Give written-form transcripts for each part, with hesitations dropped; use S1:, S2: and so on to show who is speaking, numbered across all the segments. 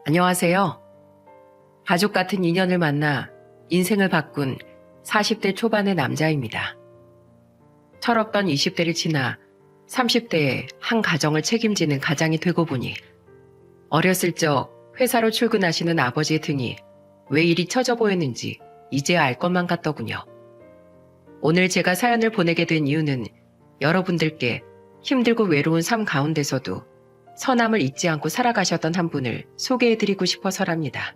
S1: 안녕하세요. 가족 같은 인연을 만나 인생을 바꾼 40대 초반의 남자입니다. 철없던 20대를 지나 30대에 한 가정을 책임지는 가장이 되고 보니 어렸을 적 회사로 출근하시는 아버지의 등이 왜 이리 처져 보였는지 이제야 알 것만 같더군요. 오늘 제가 사연을 보내게 된 이유는 여러분들께 힘들고 외로운 삶 가운데서도 선함을 잊지 않고 살아가셨던 한 분을 소개해드리고 싶어서랍니다.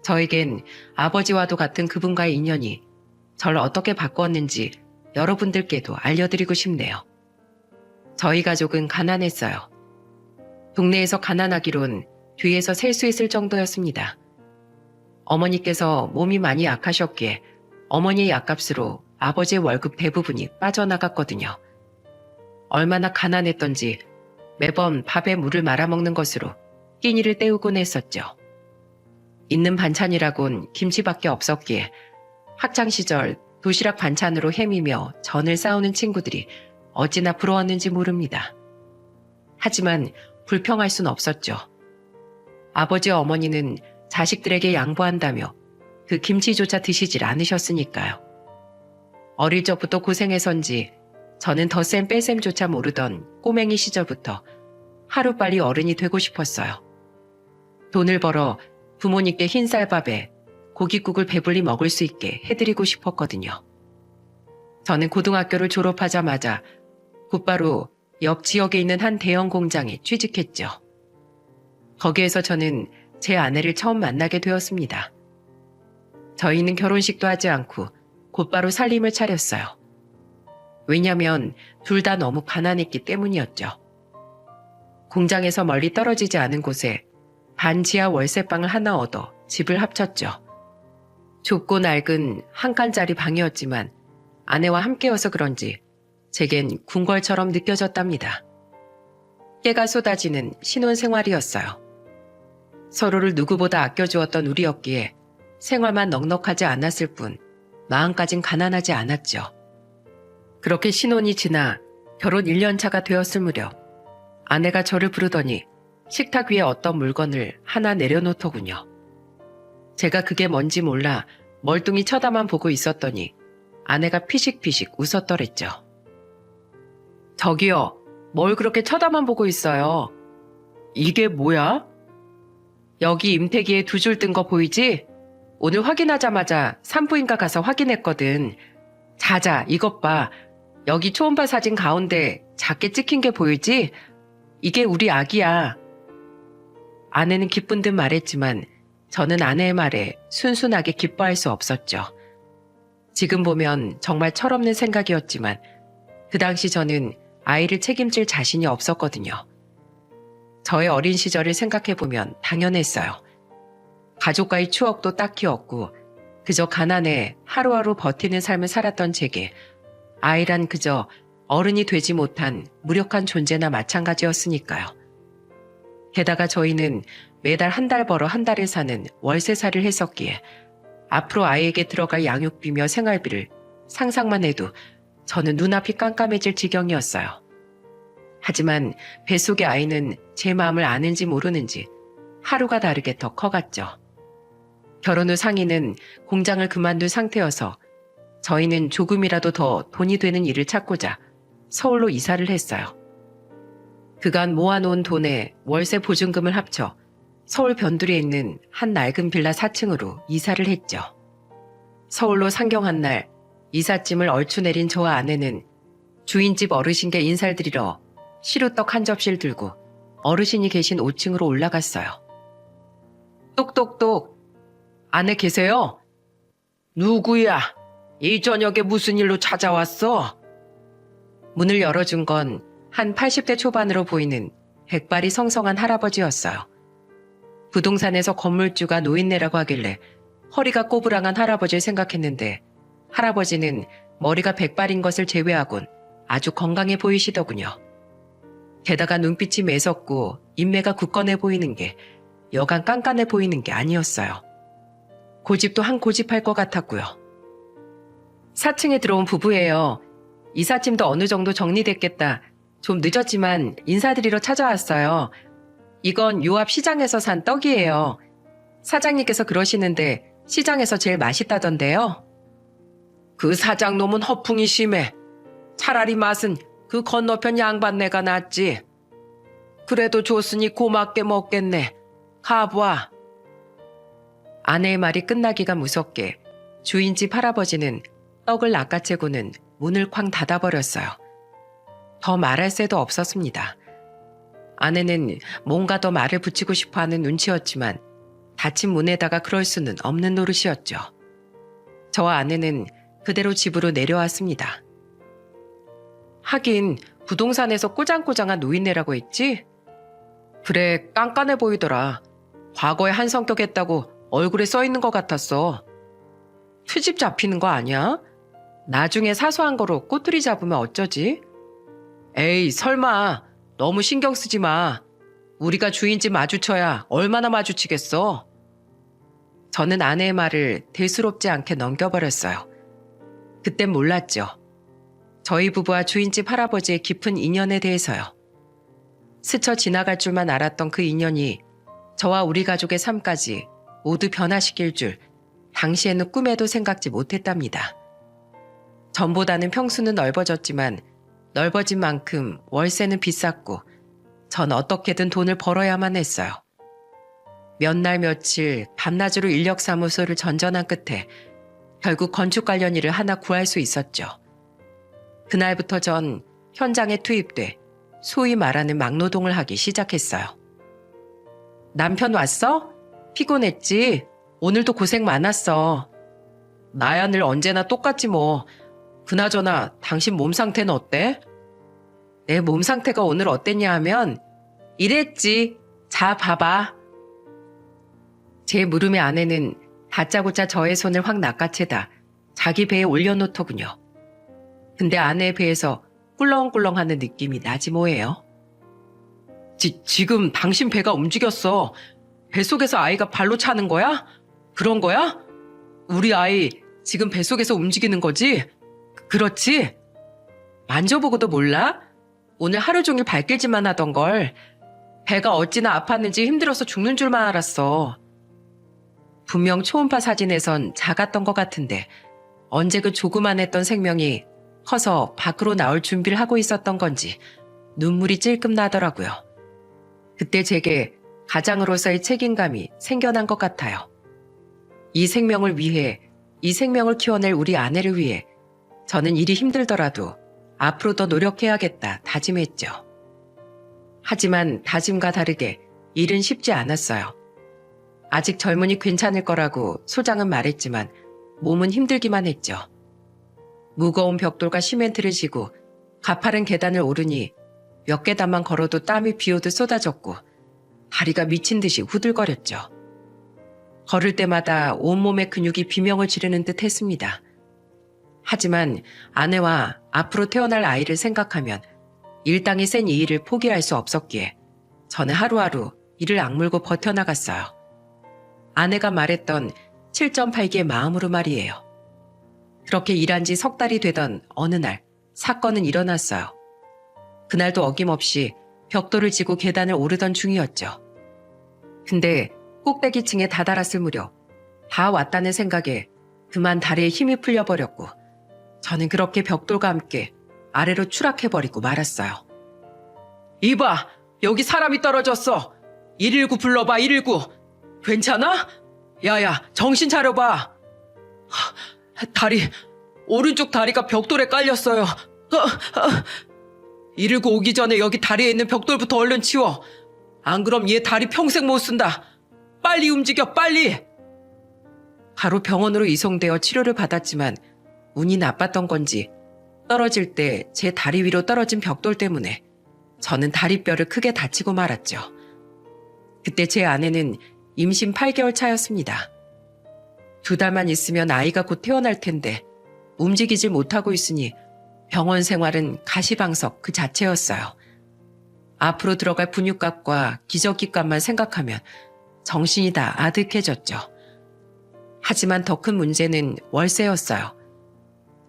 S1: 저에겐 아버지와도 같은 그분과의 인연이 저를 어떻게 바꾸었는지 여러분들께도 알려드리고 싶네요. 저희 가족은 가난했어요. 동네에서 가난하기론 뒤에서 셀 수 있을 정도였습니다. 어머니께서 몸이 많이 약하셨기에 어머니의 약값으로 아버지의 월급 대부분이 빠져나갔거든요. 얼마나 가난했던지 매번 밥에 물을 말아먹는 것으로 끼니를 때우곤 했었죠. 있는 반찬이라곤 김치밖에 없었기에 학창시절 도시락 반찬으로 헤매며 전을 싸우는 친구들이 어찌나 부러웠는지 모릅니다. 하지만 불평할 순 없었죠. 아버지와 어머니는 자식들에게 양보한다며 그 김치조차 드시질 않으셨으니까요. 어릴 적부터 고생해서인지 저는 덧셈 뺄셈조차 모르던 꼬맹이 시절부터 하루빨리 어른이 되고 싶었어요. 돈을 벌어 부모님께 흰쌀밥에 고깃국을 배불리 먹을 수 있게 해드리고 싶었거든요. 저는 고등학교를 졸업하자마자 곧바로 옆 지역에 있는 한 대형 공장에 취직했죠. 거기에서 저는 제 아내를 처음 만나게 되었습니다. 저희는 결혼식도 하지 않고 곧바로 살림을 차렸어요. 왜냐면 둘 다 너무 가난했기 때문이었죠. 공장에서 멀리 떨어지지 않은 곳에 반지하 월세방을 하나 얻어 집을 합쳤죠. 좁고 낡은 한 칸짜리 방이었지만 아내와 함께여서 그런지 제겐 궁궐처럼 느껴졌답니다. 깨가 쏟아지는 신혼생활이었어요. 서로를 누구보다 아껴주었던 우리였기에 생활만 넉넉하지 않았을 뿐 마음까진 가난하지 않았죠. 그렇게 신혼이 지나 결혼 1년 차가 되었을 무렵 아내가 저를 부르더니 식탁 위에 어떤 물건을 하나 내려놓더군요. 제가 그게 뭔지 몰라 멀뚱히 쳐다만 보고 있었더니 아내가 피식피식 웃었더랬죠. 저기요, 뭘 그렇게 쳐다만 보고 있어요? 이게 뭐야? 여기 임태기에 2줄 뜬 거 보이지? 오늘 확인하자마자 산부인과 가서 확인했거든. 자자, 이것 봐. 여기 초음파 사진 가운데 작게 찍힌 게 보이지? 이게 우리 아기야. 아내는 기쁜 듯 말했지만 저는 아내의 말에 순순하게 기뻐할 수 없었죠. 지금 보면 정말 철없는 생각이었지만 그 당시 저는 아이를 책임질 자신이 없었거든요. 저의 어린 시절을 생각해보면 당연했어요. 가족과의 추억도 딱히 없고 그저 가난에 하루하루 버티는 삶을 살았던 제게 아이란 그저 어른이 되지 못한 무력한 존재나 마찬가지였으니까요. 게다가 저희는 매달 한 달 벌어 한 달을 사는 월세살이를 했었기에 앞으로 아이에게 들어갈 양육비며 생활비를 상상만 해도 저는 눈앞이 깜깜해질 지경이었어요. 하지만 뱃속의 아이는 제 마음을 아는지 모르는지 하루가 다르게 더 커갔죠. 결혼 후 상의는 공장을 그만둔 상태여서 저희는 조금이라도 더 돈이 되는 일을 찾고자 서울로 이사를 했어요. 그간 모아놓은 돈에 월세 보증금을 합쳐 서울 변두리에 있는 한 낡은 빌라 4층으로 이사를 했죠. 서울로 상경한 날 이삿짐을 얼추 내린 저와 아내는 주인집 어르신께 인사를 드리러 시루떡 한 접시를 들고 어르신이 계신 5층으로 올라갔어요. 똑똑똑, 아내 계세요? 누구야? 이 저녁에 무슨 일로 찾아왔어? 문을 열어준 건 한 80대 초반으로 보이는 백발이 성성한 할아버지였어요. 부동산에서 건물주가 노인네라고 하길래 허리가 꼬부랑한 할아버지를 생각했는데 할아버지는 머리가 백발인 것을 제외하곤 아주 건강해 보이시더군요. 게다가 눈빛이 매섭고 인매가 굳건해 보이는 게 여간 깐깐해 보이는 게 아니었어요. 고집도 한 고집할 것 같았고요. 4층에 들어온 부부예요. 이삿짐도 어느 정도 정리됐겠다. 좀 늦었지만 인사드리러 찾아왔어요. 이건 요 앞 시장에서 산 떡이에요. 사장님께서 그러시는데 시장에서 제일 맛있다던데요. 그 사장놈은 허풍이 심해. 차라리 맛은 그 건너편 양반네가 낫지. 그래도 줬으니 고맙게 먹겠네. 가보아. 아내의 말이 끝나기가 무섭게 주인집 할아버지는 떡을 낚아채고는 문을 쾅 닫아버렸어요. 더 말할 새도 없었습니다. 아내는 뭔가 더 말을 붙이고 싶어하는 눈치였지만 닫힌 문에다가 그럴 수는 없는 노릇이었죠. 저와 아내는 그대로 집으로 내려왔습니다. 하긴 부동산에서 꼬장꼬장한 노인네라고 했지? 그래, 깐깐해 보이더라. 과거에 한 성격했다고 얼굴에 써있는 것 같았어. 트집 잡히는 거 아니야? 나중에 사소한 거로 꼬투리 잡으면 어쩌지? 에이, 설마. 너무 신경 쓰지 마. 우리가 주인집 마주쳐야 얼마나 마주치겠어. 저는 아내의 말을 대수롭지 않게 넘겨버렸어요. 그땐 몰랐죠. 저희 부부와 주인집 할아버지의 깊은 인연에 대해서요. 스쳐 지나갈 줄만 알았던 그 인연이 저와 우리 가족의 삶까지 모두 변화시킬 줄 당시에는 꿈에도 생각지 못했답니다. 전보다는 평수는 넓어졌지만 넓어진 만큼 월세는 비쌌고 전 어떻게든 돈을 벌어야만 했어요. 몇 날 며칠 밤낮으로 인력사무소를 전전한 끝에 결국 건축 관련 일을 하나 구할 수 있었죠. 그날부터 전 현장에 투입돼 소위 말하는 막노동을 하기 시작했어요. 남편 왔어? 피곤했지? 오늘도 고생 많았어. 나야 늘 언제나 똑같지 뭐. 그나저나 당신 몸 상태는 어때? 내 몸 상태가 오늘 어땠냐 하면 이랬지. 자, 봐봐. 제 물음에 아내는 다짜고짜 저의 손을 확 낚아채다 자기 배에 올려놓더군요. 근데 아내의 배에서 꿀렁꿀렁하는 느낌이 나지 뭐예요. 지금 당신 배가 움직였어. 뱃속에서 아이가 발로 차는 거야? 그런 거야? 우리 아이 지금 뱃속에서 움직이는 거지? 그렇지? 만져보고도 몰라? 오늘 하루 종일 발길질만 하던 걸. 배가 어찌나 아팠는지 힘들어서 죽는 줄만 알았어. 분명 초음파 사진에선 작았던 것 같은데 언제 그 조그만했던 생명이 커서 밖으로 나올 준비를 하고 있었던 건지 눈물이 찔끔 나더라고요. 그때 제게 가장으로서의 책임감이 생겨난 것 같아요. 이 생명을 위해, 이 생명을 키워낼 우리 아내를 위해 저는 일이 힘들더라도 앞으로 더 노력해야겠다 다짐했죠. 하지만 다짐과 다르게 일은 쉽지 않았어요. 아직 젊으니 괜찮을 거라고 소장은 말했지만 몸은 힘들기만 했죠. 무거운 벽돌과 시멘트를 지고 가파른 계단을 오르니 몇 계단만 걸어도 땀이 비오듯 쏟아졌고 다리가 미친 듯이 후들거렸죠. 걸을 때마다 온몸의 근육이 비명을 지르는 듯 했습니다. 하지만 아내와 앞으로 태어날 아이를 생각하면 일당이 센 이 일을 포기할 수 없었기에 저는 하루하루 이를 악물고 버텨나갔어요. 아내가 말했던 7.8기의 마음으로 말이에요. 그렇게 일한 지 석 달이 되던 어느 날 사건은 일어났어요. 그날도 어김없이 벽돌을 지고 계단을 오르던 중이었죠. 근데 꼭대기층에 다다랐을 무렵 다 왔다는 생각에 그만 다리에 힘이 풀려버렸고 저는 그렇게 벽돌과 함께 아래로 추락해버리고 말았어요. 이봐! 여기 사람이 떨어졌어! 119 불러봐 119! 괜찮아? 야야 정신 차려봐! 오른쪽 다리가 벽돌에 깔렸어요. 119 오기 전에 여기 다리에 있는 벽돌부터 얼른 치워. 안 그럼 얘 다리 평생 못 쓴다. 빨리 움직여 빨리! 바로 병원으로 이송되어 치료를 받았지만 운이 나빴던 건지 떨어질 때 제 다리 위로 떨어진 벽돌 때문에 저는 다리뼈를 크게 다치고 말았죠. 그때 제 아내는 임신 8개월 차였습니다. 2달만 있으면 아이가 곧 태어날 텐데 움직이질 못하고 있으니 병원 생활은 가시방석 그 자체였어요. 앞으로 들어갈 분유값과 기저귀값만 생각하면 정신이 다 아득해졌죠. 하지만 더 큰 문제는 월세였어요.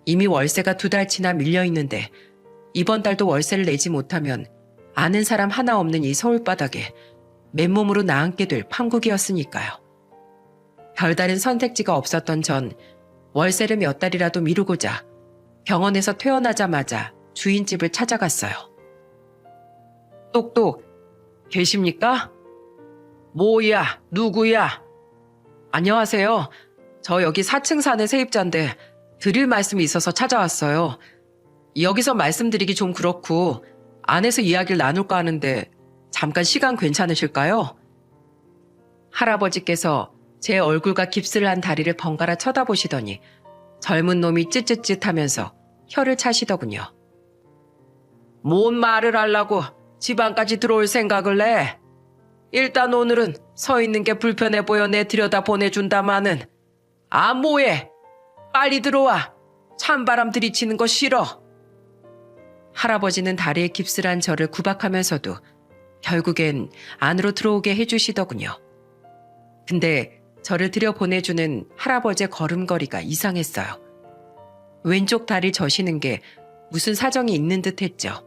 S1: 이미 월세가 2달치나 밀려있는데 이번 달도 월세를 내지 못하면 아는 사람 하나 없는 이 서울바닥에 맨몸으로 나앉게 될 판국이었으니까요. 별다른 선택지가 없었던 전 월세를 몇 달이라도 미루고자 병원에서 퇴원하자마자 주인집을 찾아갔어요. 똑똑, 계십니까? 뭐야, 누구야? 안녕하세요. 저 여기 4층 사는 세입자인데 드릴 말씀이 있어서 찾아왔어요. 여기서 말씀드리기 좀 그렇고 안에서 이야기를 나눌까 하는데 잠깐 시간 괜찮으실까요? 할아버지께서 제 얼굴과 깁스를 한 다리를 번갈아 쳐다보시더니 젊은 놈이 찌쯧쯧하면서 혀를 차시더군요. 뭔 말을 하려고 집안까지 들어올 생각을 해? 일단 오늘은 서 있는 게 불편해 보여 내 들여다 보내준다마는 아 뭐해? 빨리 들어와. 찬바람 들이치는 거 싫어. 할아버지는 다리에 깁스를 한 저를 구박하면서도 결국엔 안으로 들어오게 해주시더군요. 근데 저를 들여보내주는 할아버지의 걸음걸이가 이상했어요. 왼쪽 다리 저시는 게 무슨 사정이 있는 듯 했죠.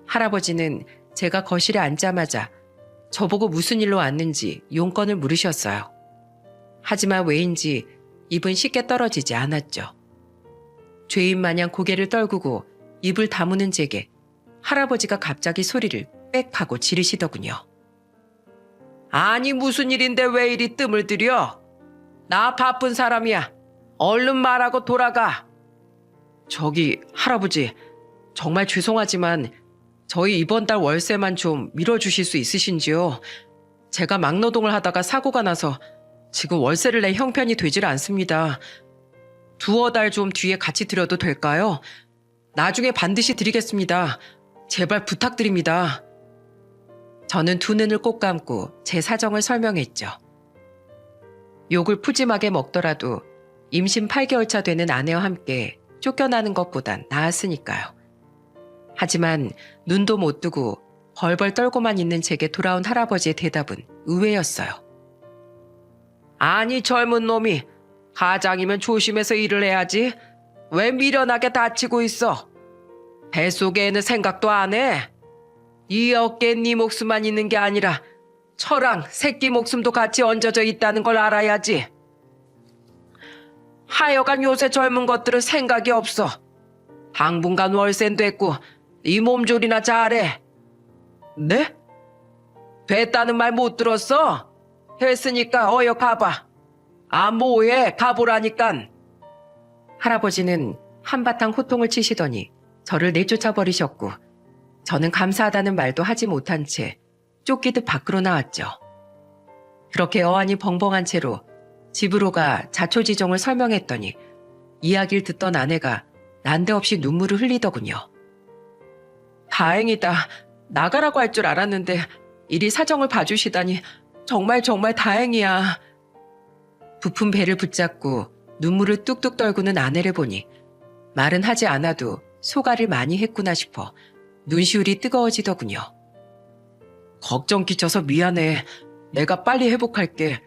S1: 할아버지는 제가 거실에 앉자마자 저보고 무슨 일로 왔는지 용건을 물으셨어요. 하지만 왜인지 입은 쉽게 떨어지지 않았죠. 죄인 마냥 고개를 떨구고 입을 다무는 제게 할아버지가 갑자기 소리를 빽 하고 지르시더군요. 아니 무슨 일인데 왜 이리 뜸을 들여? 나 바쁜 사람이야. 얼른 말하고 돌아가. 저기 할아버지 정말 죄송하지만 저희 이번 달 월세만 좀 밀어주실 수 있으신지요? 제가 막노동을 하다가 사고가 나서 지금 월세를 낼 형편이 되질 않습니다. 두어 달 좀 뒤에 같이 드려도 될까요? 나중에 반드시 드리겠습니다. 제발 부탁드립니다. 저는 두 눈을 꼭 감고 제 사정을 설명했죠. 욕을 푸짐하게 먹더라도 임신 8개월 차 되는 아내와 함께 쫓겨나는 것보단 나았으니까요. 하지만 눈도 못 뜨고 벌벌 떨고만 있는 제게 돌아온 할아버지의 대답은 의외였어요. 아니 젊은 놈이 가장이면 조심해서 일을 해야지. 왜 미련하게 다치고 있어? 뱃속에는 생각도 안 해? 이 어깨에 네 목숨만 있는 게 아니라 처랑 새끼 목숨도 같이 얹어져 있다는 걸 알아야지. 하여간 요새 젊은 것들은 생각이 없어. 당분간 월세는 됐고 이 몸조리나 잘해. 네? 됐다는 말 못 들었어? 했으니까 어여 가봐. 아 뭐해 가보라니깐. 할아버지는 한바탕 호통을 치시더니 저를 내쫓아 버리셨고 저는 감사하다는 말도 하지 못한 채 쫓기듯 밖으로 나왔죠. 그렇게 어안이 벙벙한 채로 집으로 가 자초지종을 설명했더니 이야기를 듣던 아내가 난데없이 눈물을 흘리더군요. 다행이다. 나가라고 할 줄 알았는데 이리 사정을 봐주시다니 정말 다행이야. 부푼 배를 붙잡고 눈물을 뚝뚝 떨구는 아내를 보니 말은 하지 않아도 소가를 많이 했구나 싶어 눈시울이 뜨거워지더군요. 걱정 끼쳐서 미안해. 내가 빨리 회복할게.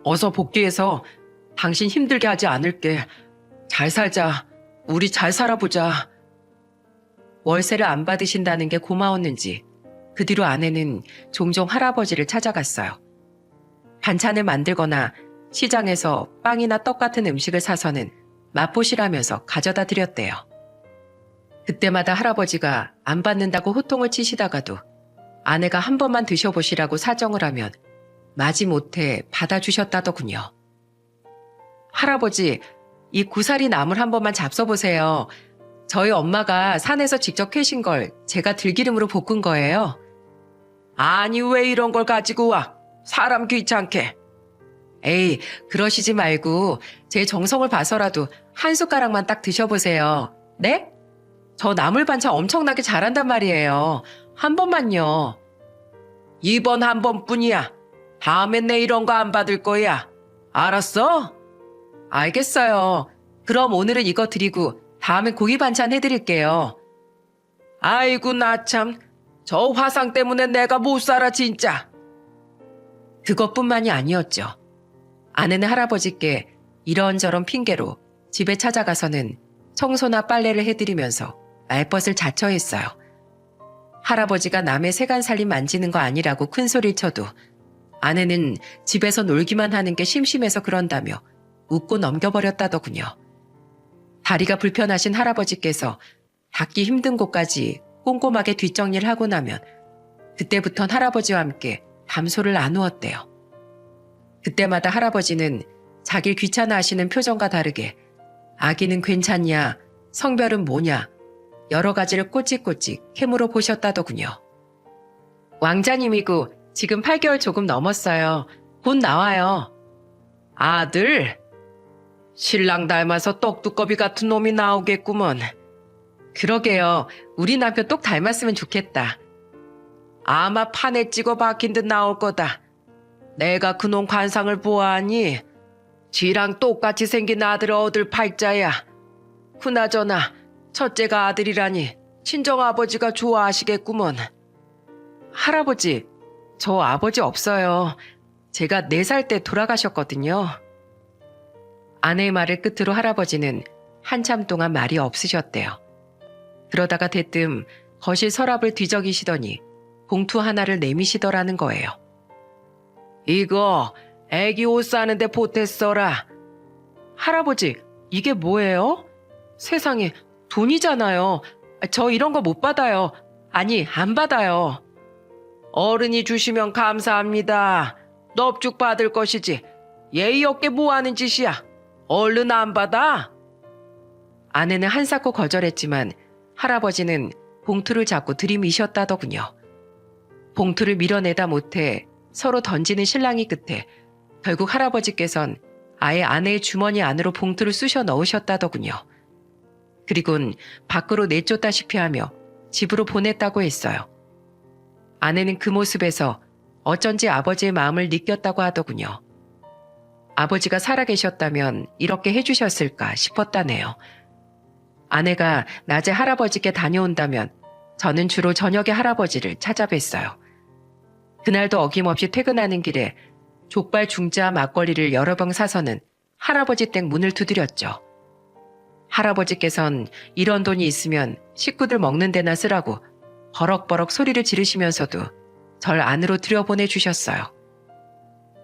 S1: 어서 복귀해서 당신 힘들게 하지 않을게. 잘 살자. 우리 잘 살아보자. 월세를 안 받으신다는 게 고마웠는지 그 뒤로 아내는 종종 할아버지를 찾아갔어요. 반찬을 만들거나 시장에서 빵이나 떡 같은 음식을 사서는 맛보시라면서 가져다 드렸대요. 그때마다 할아버지가 안 받는다고 호통을 치시다가도 아내가 한 번만 드셔보시라고 사정을 하면 마지못해 받아주셨다더군요. 할아버지, 이 구사리 나물 한 번만 잡숴보세요. 저희 엄마가 산에서 직접 캐신 걸 제가 들기름으로 볶은 거예요. 아니 왜 이런 걸 가지고 와? 사람 귀찮게. 에이, 그러시지 말고 제 정성을 봐서라도 한 숟가락만 딱 드셔보세요. 네? 저 나물 반찬 엄청나게 잘한단 말이에요. 한 번만요. 이번 한 번뿐이야. 다음엔 내 이런 거 안 받을 거야. 알았어? 알겠어요. 그럼 오늘은 이거 드리고 다음엔 고기 반찬 해드릴게요. 아이고 나 참. 저 화상 때문에 내가 못 살아 진짜. 그것뿐만이 아니었죠. 아내는 할아버지께 이런저런 핑계로 집에 찾아가서는 청소나 빨래를 해드리면서 말벗을 자처했어요. 할아버지가 남의 세간살림 만지는 거 아니라고 큰소리를 쳐도 아내는 집에서 놀기만 하는 게 심심해서 그런다며 웃고 넘겨버렸다더군요. 다리가 불편하신 할아버지께서 닿기 힘든 곳까지 꼼꼼하게 뒷정리를 하고 나면 그때부턴 할아버지와 함께 담소를 나누었대요. 그때마다 할아버지는 자길 귀찮아하시는 표정과 다르게 아기는 괜찮냐, 성별은 뭐냐 여러 가지를 꼬치꼬치 캐물어 보셨다더군요. 왕자님이고 지금 8개월 조금 넘었어요. 곧 나와요. 아들? 신랑 닮아서 떡두꺼비 같은 놈이 나오겠구먼. 그러게요. 우리 남편 똑 닮았으면 좋겠다. 아마 판에 찍어 박힌 듯 나올 거다. 내가 그놈 관상을 보아하니 지랑 똑같이 생긴 아들을 얻을 팔자야. 그나저나 첫째가 아들이라니 친정아버지가 좋아하시겠구먼. 할아버지, 저 아버지 없어요. 제가 4살 때 돌아가셨거든요. 아내의 말을 끝으로 할아버지는 한참 동안 말이 없으셨대요. 그러다가 대뜸 거실 서랍을 뒤적이시더니 봉투 하나를 내미시더라는 거예요. 이거 애기 옷 사는데 보태 써라. 할아버지, 이게 뭐예요? 세상에, 돈이잖아요. 저 이런 거 못 받아요. 아니, 안 받아요. 어른이 주시면 감사합니다. 넙죽 받을 것이지. 예의 없게 뭐 하는 짓이야. 얼른 안 받아. 아내는 한사코 거절했지만 할아버지는 봉투를 자꾸 들이미셨다더군요. 봉투를 밀어내다 못해 서로 던지는 실랑이 끝에 결국 할아버지께선 아예 아내의 주머니 안으로 봉투를 쑤셔 넣으셨다더군요. 그리곤 밖으로 내쫓다시피 하며 집으로 보냈다고 했어요. 아내는 그 모습에서 어쩐지 아버지의 마음을 느꼈다고 하더군요. 아버지가 살아계셨다면 이렇게 해주셨을까 싶었다네요. 아내가 낮에 할아버지께 다녀온다면 저는 주로 저녁에 할아버지를 찾아뵀어요. 그날도 어김없이 퇴근하는 길에 족발 중짜 막걸리를 여러 병 사서는 할아버지 댁 문을 두드렸죠. 할아버지께선 이런 돈이 있으면 식구들 먹는 데나 쓰라고 버럭버럭 소리를 지르시면서도 절 안으로 들여보내 주셨어요.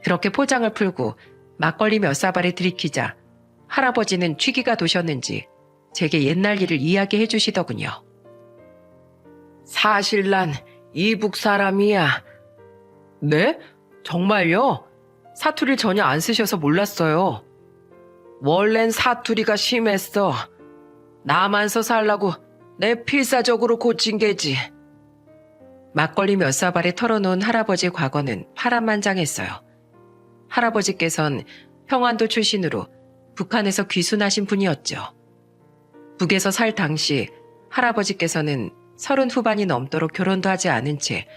S1: 그렇게 포장을 풀고 막걸리 몇 사발에 들이키자 할아버지는 취기가 도셨는지 제게 옛날 일을 이야기해 주시더군요. 사실 난 이북 사람이야. 네? 정말요? 사투리를 전혀 안 쓰셔서 몰랐어요. 원래는 사투리가 심했어. 나만서 살라고 내 필사적으로 고친 게지. 막걸리 몇 사발에 털어놓은 할아버지의 과거는 파란만장했어요. 할아버지께선 평안도 출신으로 북한에서 귀순하신 분이었죠. 북에서 살 당시 할아버지께서는 30 후반이 넘도록 결혼도 하지 않은 채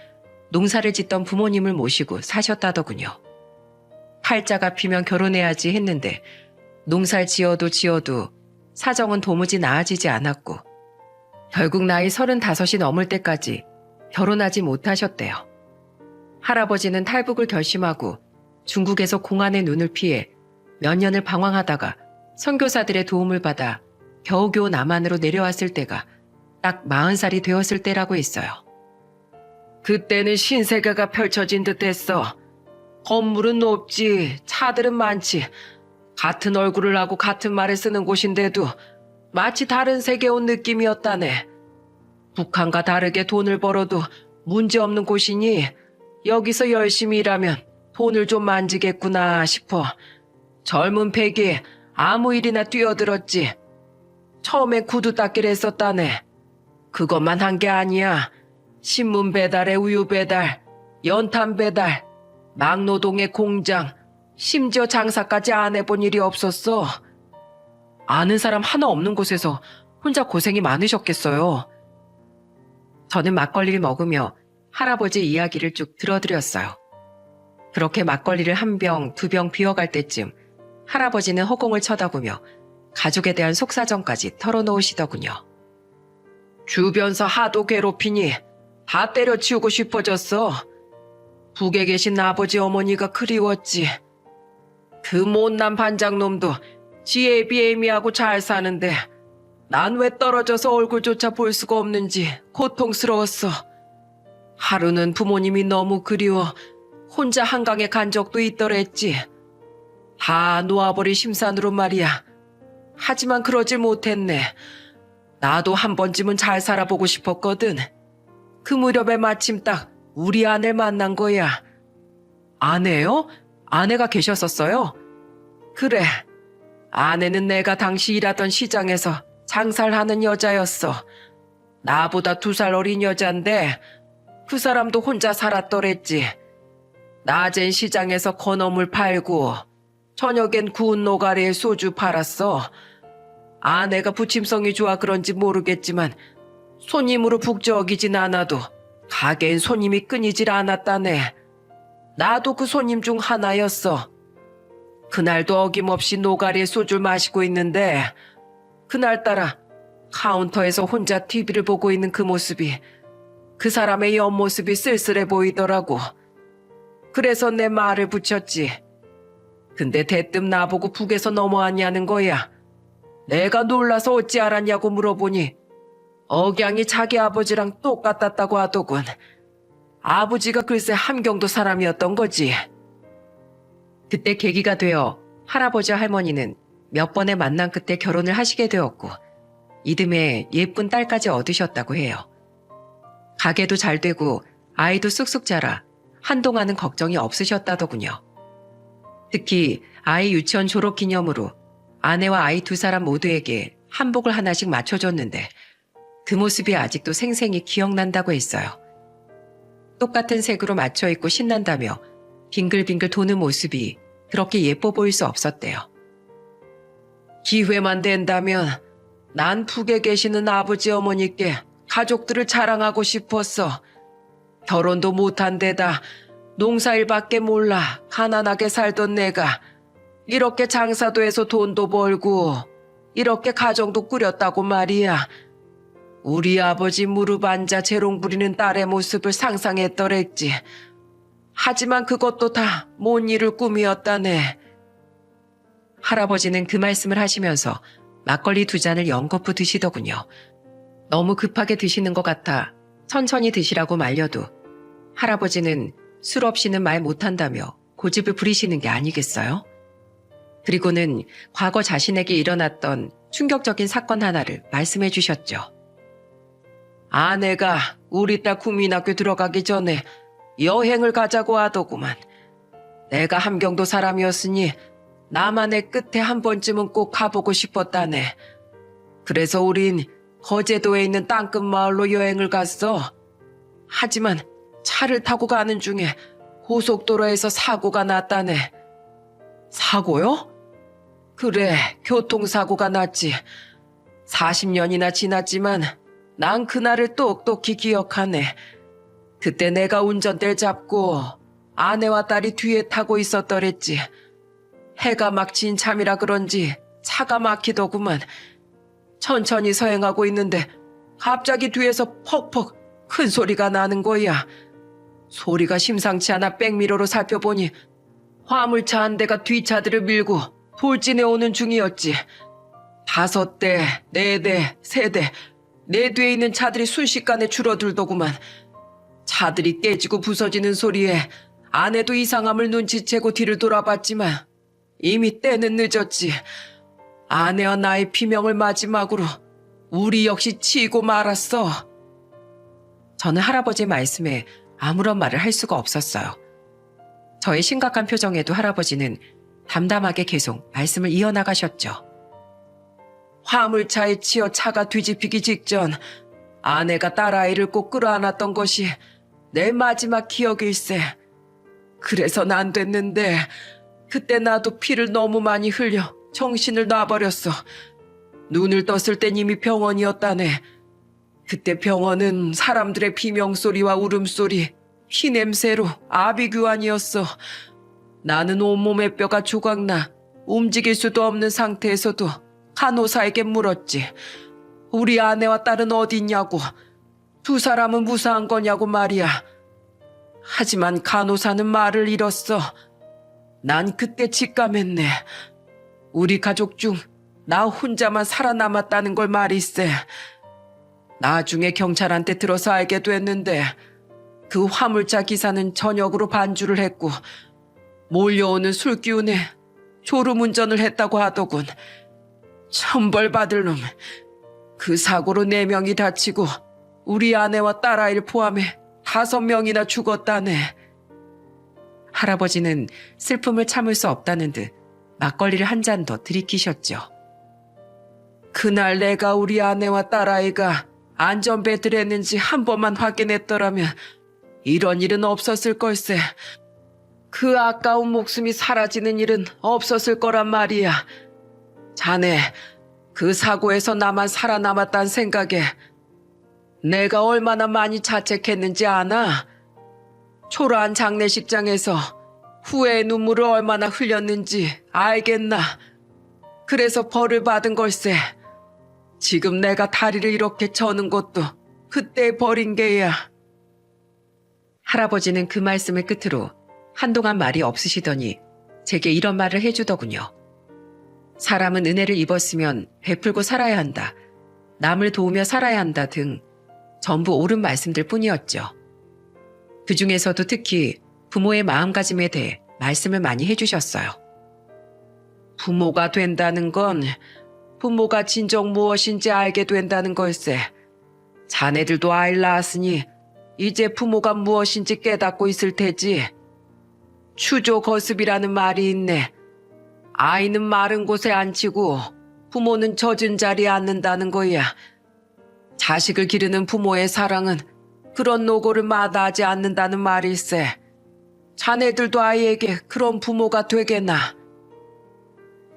S1: 농사를 짓던 부모님을 모시고 사셨다더군요. 팔자가 피면 결혼해야지 했는데 농사를 지어도 사정은 도무지 나아지지 않았고 결국 나이 35이 넘을 때까지 결혼하지 못하셨대요. 할아버지는 탈북을 결심하고 중국에서 공안의 눈을 피해 몇 년을 방황하다가 선교사들의 도움을 받아 겨우겨우 남한으로 내려왔을 때가 딱 40살이 되었을 때라고 했어요. 그때는 신세계가 펼쳐진 듯 했어. 건물은 높지, 차들은 많지, 같은 얼굴을 하고 같은 말을 쓰는 곳인데도 마치 다른 세계 온 느낌이었다네. 북한과 다르게 돈을 벌어도 문제없는 곳이니 여기서 열심히 일하면 돈을 좀 만지겠구나 싶어 젊은 패기 아무 일이나 뛰어들었지. 처음엔 구두 닦기를 했었다네. 그것만 한 게 아니야. 신문 배달에 우유 배달, 연탄 배달, 막노동의 공장, 심지어 장사까지 안 해본 일이 없었어. 아는 사람 하나 없는 곳에서 혼자 고생이 많으셨겠어요. 저는 막걸리를 먹으며 할아버지 이야기를 쭉 들어드렸어요. 그렇게 막걸리를 1병, 2병 비워갈 때쯤 할아버지는 허공을 쳐다보며 가족에 대한 속사정까지 털어놓으시더군요. 주변서 하도 괴롭히니 다 때려치우고 싶어졌어. 북에 계신 아버지 어머니가 그리웠지. 그 못난 반장놈도 지에 비해 애미하고 잘 사는데 난 왜 떨어져서 얼굴조차 볼 수가 없는지 고통스러웠어. 하루는 부모님이 너무 그리워 혼자 한강에 간 적도 있더랬지. 다 놓아버린 심산으로 말이야. 하지만 그러질 못했네. 나도 한 번쯤은 잘 살아보고 싶었거든. 그 무렵에 마침 딱 우리 아내를 만난 거야. 아내요? 아내가 계셨었어요? 그래. 아내는 내가 당시 일하던 시장에서 장사를 하는 여자였어. 나보다 2살 어린 여잔데 그 사람도 혼자 살았더랬지. 낮엔 시장에서 건어물 팔고 저녁엔 구운 노가리에 소주 팔았어. 아내가 부침성이 좋아 그런지 모르겠지만 손님으로 북적이진 않아도 가게엔 손님이 끊이질 않았다네. 나도 그 손님 중 하나였어. 그날도 어김없이 노가리에 소주를 마시고 있는데 그날따라 카운터에서 혼자 TV를 보고 있는 그 모습이 그 사람의 옆모습이 쓸쓸해 보이더라고. 그래서 내 말을 붙였지. 근데 대뜸 나보고 북에서 넘어왔냐는 거야. 내가 놀라서 어찌 알았냐고 물어보니 억양이 자기 아버지랑 똑같았다고 하더군. 아버지가 글쎄 함경도 사람이었던 거지. 그때 계기가 되어 할아버지와 할머니는 몇 번의 만남 끝에 결혼을 하시게 되었고 이듬해 예쁜 딸까지 얻으셨다고 해요. 가게도 잘 되고 아이도 쑥쑥 자라 한동안은 걱정이 없으셨다더군요. 특히 아이 유치원 졸업 기념으로 아내와 아이 2사람 모두에게 한복을 하나씩 맞춰줬는데 그 모습이 아직도 생생히 기억난다고 했어요. 똑같은 색으로 맞춰 입고 신난다며 빙글빙글 도는 모습이 그렇게 예뻐 보일 수 없었대요. 기회만 된다면 난 북에 계시는 아버지 어머니께 가족들을 자랑하고 싶었어. 결혼도 못한 데다 농사일밖에 몰라 가난하게 살던 내가 이렇게 장사도 해서 돈도 벌고 이렇게 가정도 꾸렸다고 말이야. 우리 아버지 무릎 앉아 재롱 부리는 딸의 모습을 상상했더랬지. 하지만 그것도 다 못 이룰 꿈이었다네. 할아버지는 그 말씀을 하시면서 막걸리 2잔을 연거푸 드시더군요. 너무 급하게 드시는 것 같아 천천히 드시라고 말려도 할아버지는 술 없이는 말 못한다며 고집을 부리시는 게 아니겠어요? 그리고는 과거 자신에게 일어났던 충격적인 사건 하나를 말씀해 주셨죠. 아내가 우리 딸 국민학교 들어가기 전에 여행을 가자고 하더구만. 내가 함경도 사람이었으니 나만의 끝에 한 번쯤은 꼭 가보고 싶었다네. 그래서 우린 거제도에 있는 땅끝 마을로 여행을 갔어. 하지만 차를 타고 가는 중에 고속도로에서 사고가 났다네. 사고요? 그래, 교통사고가 났지. 40년이나 지났지만 난 그날을 똑똑히 기억하네. 그때 내가 운전대를 잡고 아내와 딸이 뒤에 타고 있었더랬지. 해가 막 진 참이라 그런지 차가 막히더구만. 천천히 서행하고 있는데 갑자기 뒤에서 퍽퍽 큰 소리가 나는 거야. 소리가 심상치 않아 백미러로 살펴보니 화물차 한 대가 뒷차들을 밀고 돌진해 오는 중이었지. 5대, 4대, 3대, 내 뒤에 있는 차들이 순식간에 줄어들더구만. 차들이 깨지고 부서지는 소리에 아내도 이상함을 눈치채고 뒤를 돌아봤지만 이미 때는 늦었지. 아내와 나의 비명을 마지막으로 우리 역시 치고 말았어. 저는 할아버지의 말씀에 아무런 말을 할 수가 없었어요. 저의 심각한 표정에도 할아버지는 담담하게 계속 말씀을 이어나가셨죠. 화물차에 치여 차가 뒤집히기 직전 아내가 딸아이를 꼭 끌어안았던 것이 내 마지막 기억일세. 그래선 안 됐는데 그때 나도 피를 너무 많이 흘려 정신을 놔버렸어. 눈을 떴을 땐 이미 병원이었다네. 그때 병원은 사람들의 비명소리와 울음소리, 피냄새로 아비규환이었어. 나는 온몸에 뼈가 조각나 움직일 수도 없는 상태에서도 간호사에게 물었지. 우리 아내와 딸은 어디 있냐고. 2사람은 무사한 거냐고 말이야. 하지만 간호사는 말을 잃었어. 난 그때 직감했네. 우리 가족 중 나 혼자만 살아남았다는 걸 말일세. 나중에 경찰한테 들어서 알게 됐는데
S2: 그 화물차 기사는 저녁으로 반주를 했고 몰려오는 술 기운에 졸음운전을 했다고 하더군. 천벌받을 놈. 그 사고로 4명이 다치고 우리 아내와 딸아이를 포함해 5명이나 죽었다네.
S1: 할아버지는 슬픔을 참을 수 없다는 듯 막걸리를 한 잔 더 들이키셨죠.
S2: 그날 내가 우리 아내와 딸아이가 안전벨트를 했는지 한 번만 확인했더라면 이런 일은 없었을 걸세. 그 아까운 목숨이 사라지는 일은 없었을 거란 말이야. 자네, 그 사고에서 나만 살아남았다는 생각에 내가 얼마나 많이 자책했는지 아나? 초라한 장례식장에서 후회의 눈물을 얼마나 흘렸는지 알겠나? 그래서 벌을 받은 걸세. 지금 내가 다리를 이렇게 저는 것도 그때 벌인 게야.
S1: 할아버지는 그 말씀을 끝으로 한동안 말이 없으시더니 제게 이런 말을 해주더군요. 사람은 은혜를 입었으면 베풀고 살아야 한다. 남을 도우며 살아야 한다 등 전부 옳은 말씀들 뿐이었죠. 그 중에서도 특히 부모의 마음가짐에 대해 말씀을 많이 해주셨어요.
S2: 부모가 된다는 건 부모가 진정 무엇인지 알게 된다는 걸세. 자네들도 아이를 낳았으니 이제 부모가 무엇인지 깨닫고 있을 테지. 추조거습이라는 말이 있네. 아이는 마른 곳에 앉히고 부모는 젖은 자리에 앉는다는 거야. 자식을 기르는 부모의 사랑은 그런 노고를 마다하지 않는다는 말일세. 자네들도 아이에게 그런 부모가 되겠나.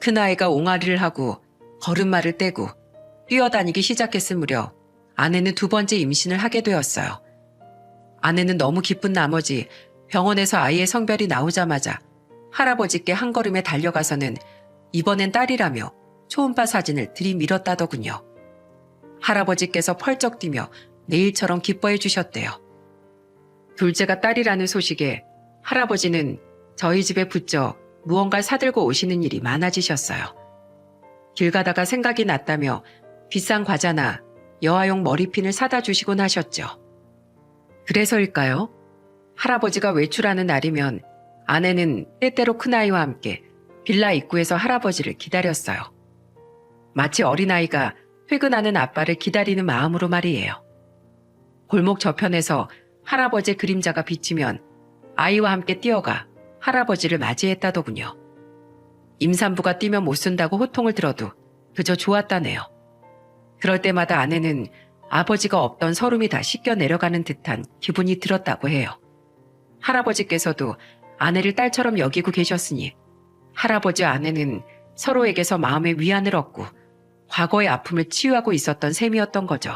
S1: 큰아이가 옹알이를 하고 걸음마를 떼고 뛰어다니기 시작했을 무렵 아내는 2번째 임신을 하게 되었어요. 아내는 너무 기쁜 나머지 병원에서 아이의 성별이 나오자마자 할아버지께 한 걸음에 달려가서는 이번엔 딸이라며 초음파 사진을 들이밀었다더군요. 할아버지께서 펄쩍 뛰며 내일처럼 기뻐해 주셨대요. 둘째가 딸이라는 소식에 할아버지는 저희 집에 붙여 무언가를 사들고 오시는 일이 많아지셨어요. 길 가다가 생각이 났다며 비싼 과자나 여아용 머리핀을 사다 주시곤 하셨죠. 그래서일까요? 할아버지가 외출하는 날이면 아내는 때때로 큰아이와 함께 빌라 입구에서 할아버지를 기다렸어요. 마치 어린아이가 퇴근하는 아빠를 기다리는 마음으로 말이에요. 골목 저편에서 할아버지의 그림자가 비치면 아이와 함께 뛰어가 할아버지를 맞이했다더군요. 임산부가 뛰면 못 쓴다고 호통을 들어도 그저 좋았다네요. 그럴 때마다 아내는 아버지가 없던 서름이 다 씻겨 내려가는 듯한 기분이 들었다고 해요. 할아버지께서도 아내를 딸처럼 여기고 계셨으니 할아버지와 아내는 서로에게서 마음의 위안을 얻고 과거의 아픔을 치유하고 있었던 셈이었던 거죠.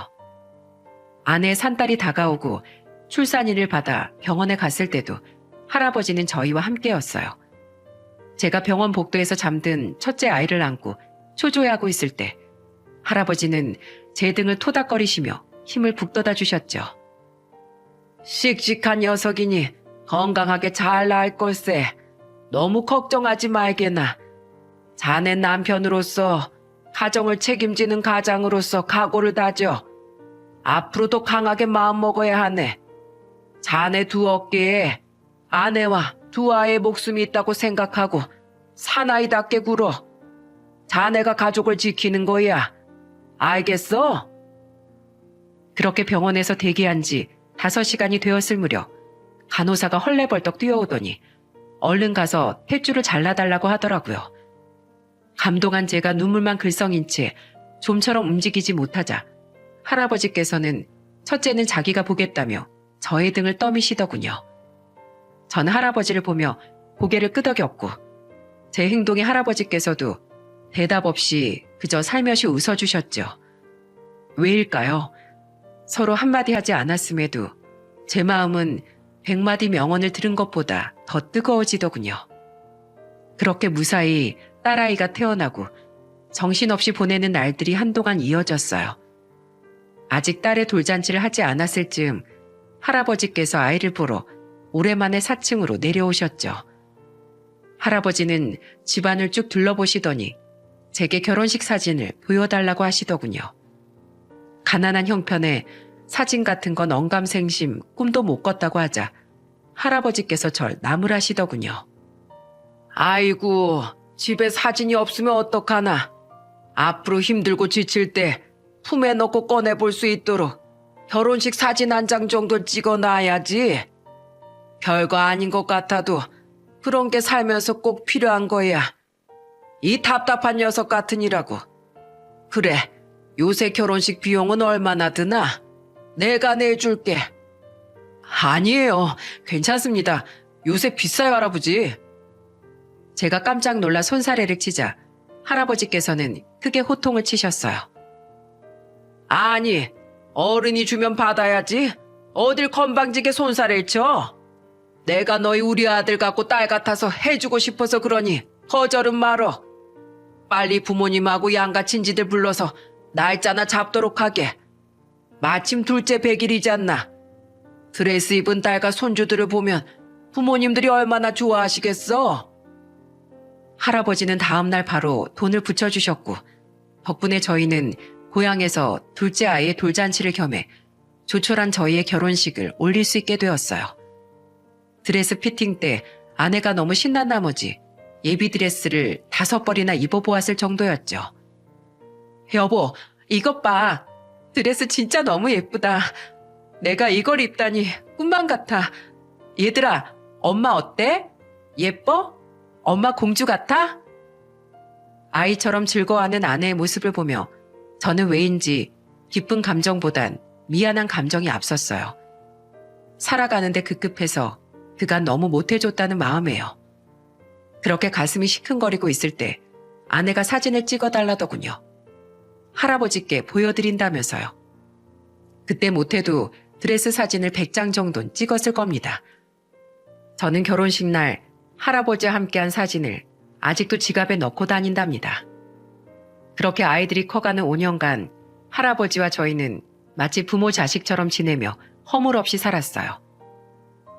S1: 아내의 산딸이 다가오고 출산인을 받아 병원에 갔을 때도 할아버지는 저희와 함께였어요. 제가 병원 복도에서 잠든 첫째 아이를 안고 초조해하고 있을 때 할아버지는 제 등을 토닥거리시며 힘을 북돋아 주셨죠. 씩씩한 녀석이니 건강하게 잘 낳을 걸세. 너무 걱정하지 말게나. 자네 남편으로서 가정을 책임지는 가장으로서 각오를 다져. 앞으로도 강하게 마음먹어야 하네. 자네 2어깨에 아내와 2아이의 목숨이 있다고 생각하고 사나이답게 굴어. 자네가 가족을 지키는 거야. 알겠어? 그렇게 병원에서 대기한 지 5시간이 되었을 무렵 간호사가 헐레벌떡 뛰어오더니 얼른 가서 탯줄을 잘라달라고 하더라고요. 감동한 제가 눈물만 글썽인 채 좀처럼 움직이지 못하자 할아버지께서는 첫째는 자기가 보겠다며 저의 등을 떠미시더군요. 전 할아버지를 보며 고개를 끄덕였고 제 행동에 할아버지께서도 대답 없이 그저 살며시 웃어주셨죠. 왜일까요? 서로 한마디 하지 않았음에도 제 마음은 100마디 명언을 들은 것보다 더 뜨거워지더군요. 그렇게 무사히 딸아이가 태어나고 정신없이 보내는 날들이 한동안 이어졌어요. 아직 딸의 돌잔치를 하지 않았을 즈음 할아버지께서 아이를 보러 오랜만에 4층으로 내려오셨죠. 할아버지는 집안을 쭉 둘러보시더니 제게 결혼식 사진을 보여달라고 하시더군요. 가난한 형편에 사진 같은 건 언감생심 꿈도 못 꿨다고 하자 할아버지께서 절 나무라시더군요.
S2: 아이고, 집에 사진이 없으면 어떡하나. 앞으로 힘들고 지칠 때 품에 넣고 꺼내볼 수 있도록 결혼식 사진 한 장 정도 찍어놔야지. 별거 아닌 것 같아도 그런 게 살면서 꼭 필요한 거야. 이 답답한 녀석 같으니라고. 그래, 요새 결혼식 비용은 얼마나 드나? 내가 내줄게.
S1: 아니에요. 괜찮습니다. 요새 비싸요, 할아버지. 제가 깜짝 놀라 손사래를 치자 할아버지께서는 크게 호통을 치셨어요.
S2: 아니, 어른이 주면 받아야지. 어딜 건방지게 손살을 쳐. 내가 너희 우리 아들 같고 딸 같아서 해주고 싶어서 그러니 거절은 말어. 빨리 부모님하고 양가 친지들 불러서 날짜나 잡도록 하게. 마침 둘째 100일이잖나. 드레스 입은 딸과 손주들을 보면 부모님들이 얼마나 좋아하시겠어?
S1: 할아버지는 다음날 바로 돈을 붙여주셨고 덕분에 저희는 고향에서 둘째 아이의 돌잔치를 겸해 조촐한 저희의 결혼식을 올릴 수 있게 되었어요. 드레스 피팅 때 아내가 너무 신난 나머지 예비 드레스를 5벌이나 입어보았을 정도였죠. 여보, 이것 봐. 드레스 진짜 너무 예쁘다. 내가 이걸 입다니 꿈만 같아. 얘들아, 엄마 어때? 예뻐? 엄마 공주 같아? 아이처럼 즐거워하는 아내의 모습을 보며 저는 왜인지 기쁜 감정보단 미안한 감정이 앞섰어요. 살아가는데 급급해서 그간 너무 못해줬다는 마음에요. 그렇게 가슴이 시큰거리고 있을 때 아내가 사진을 찍어달라더군요. 할아버지께 보여드린다면서요. 그때 못해도 드레스 사진을 100장 정도는 찍었을 겁니다. 저는 결혼식 날 할아버지와 함께한 사진을 아직도 지갑에 넣고 다닌답니다. 그렇게 아이들이 커가는 5년간 할아버지와 저희는 마치 부모 자식처럼 지내며 허물 없이 살았어요.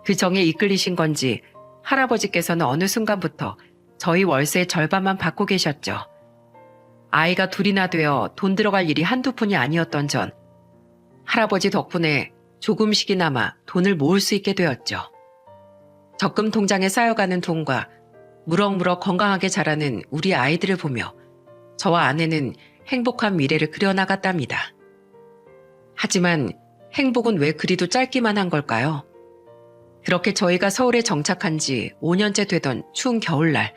S1: 그 정에 이끌리신 건지 할아버지께서는 어느 순간부터 저희 월세의 절반만 받고 계셨죠. 아이가 둘이나 되어 돈 들어갈 일이 한두 푼이 아니었던 전 할아버지 덕분에 조금씩이나마 돈을 모을 수 있게 되었죠. 적금 통장에 쌓여가는 돈과 무럭무럭 건강하게 자라는 우리 아이들을 보며 저와 아내는 행복한 미래를 그려나갔답니다. 하지만 행복은 왜 그리도 짧기만 한 걸까요? 그렇게 저희가 서울에 정착한 지 5년째 되던 추운 겨울날,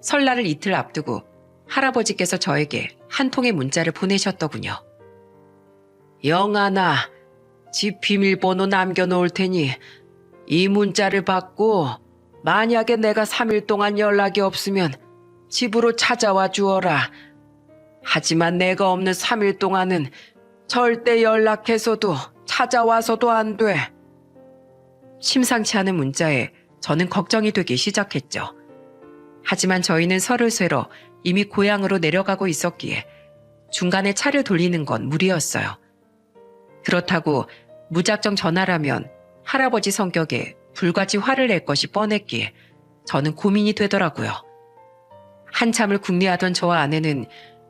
S1: 설날을 이틀 앞두고 할아버지께서 저에게 한 통의 문자를 보내셨더군요.
S2: 영아나, 집 비밀번호 남겨놓을 테니 이 문자를 받고 만약에 내가 3일 동안 연락이 없으면 집으로 찾아와 주어라. 하지만 내가 없는 3일 동안은 절대 연락해서도 찾아와서도 안 돼.
S1: 심상치 않은 문자에 저는 걱정이 되기 시작했죠. 하지만 저희는 설을 쇠러 이미 고향으로 내려가고 있었기에 중간에 차를 돌리는 건 무리였어요. 그렇다고 무작정 전화라면 할아버지 성격에 불같이 화를 낼 것이 뻔했기에 저는 고민이 되더라고요. 한참을 궁리하던 저와 아내는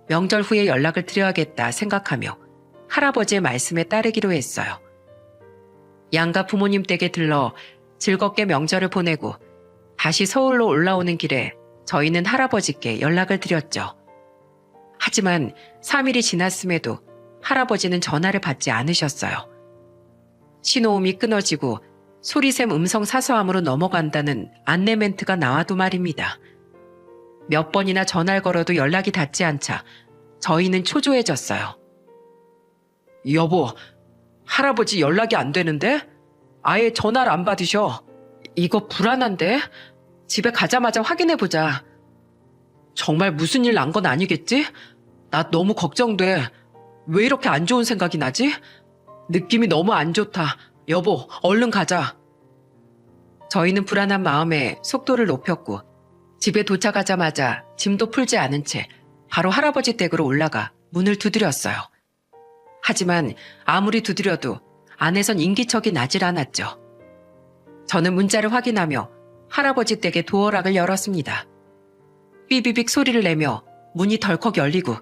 S1: 명절 후에 연락을 드려야겠다 생각하며 할아버지의 말씀에 따르기로 했어요. 양가 부모님 댁에 들러 즐겁게 명절을 보내고 다시 서울로 올라오는 길에 저희는 할아버지께 연락을 드렸죠. 하지만 3일이 지났음에도 할아버지는 전화를 받지 않으셨어요. 신호음이 끊어지고 소리샘 음성 사서함으로 넘어간다는 안내 멘트가 나와도 말입니다. 몇 번이나 전화를 걸어도 연락이 닿지 않자 저희는 초조해졌어요.
S2: 여보, 할아버지 연락이 안 되는데? 아예 전화를 안 받으셔.
S1: 이거 불안한데? 집에 가자마자 확인해보자.
S2: 정말 무슨 일 난 건 아니겠지? 나 너무 걱정돼. 왜 이렇게 안 좋은 생각이 나지? 느낌이 너무 안 좋다. 여보, 얼른 가자.
S1: 저희는 불안한 마음에 속도를 높였고 집에 도착하자마자 짐도 풀지 않은 채 바로 할아버지 댁으로 올라가 문을 두드렸어요. 하지만 아무리 두드려도 안에선 인기척이 나질 않았죠. 저는 문자를 확인하며 할아버지 댁의 도어락을 열었습니다. 삐비빅 소리를 내며 문이 덜컥 열리고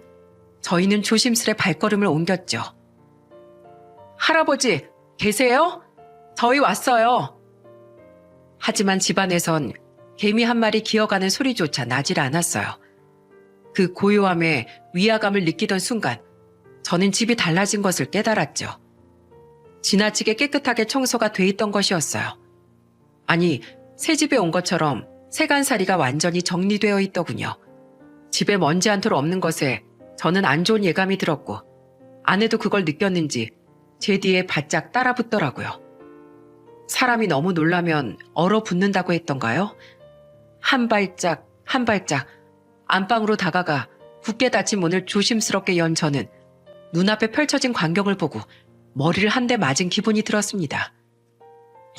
S1: 저희는 조심스레 발걸음을 옮겼죠.
S2: 할아버지, 계세요? 저희 왔어요. 하지만 집안에선 개미 한 마리 기어가는 소리조차 나질 않았어요. 그 고요함에 위화감을 느끼던 순간 저는 집이 달라진 것을 깨달았죠. 지나치게 깨끗하게 청소가 돼 있던 것이었어요. 아니, 새 집에 온 것처럼 세간살이가 완전히 정리되어 있더군요. 집에 먼지 한 톨 없는 것에 저는 안 좋은 예감이 들었고 아내도 그걸 느꼈는지 제 뒤에 바짝 따라 붙더라고요. 사람이 너무 놀라면 얼어붙는다고 했던가요? 한 발짝 한 발짝 안방으로 다가가 굳게 닫힌 문을 조심스럽게 연 저는 눈앞에 펼쳐진 광경을 보고 머리를 한 대 맞은 기분이 들었습니다.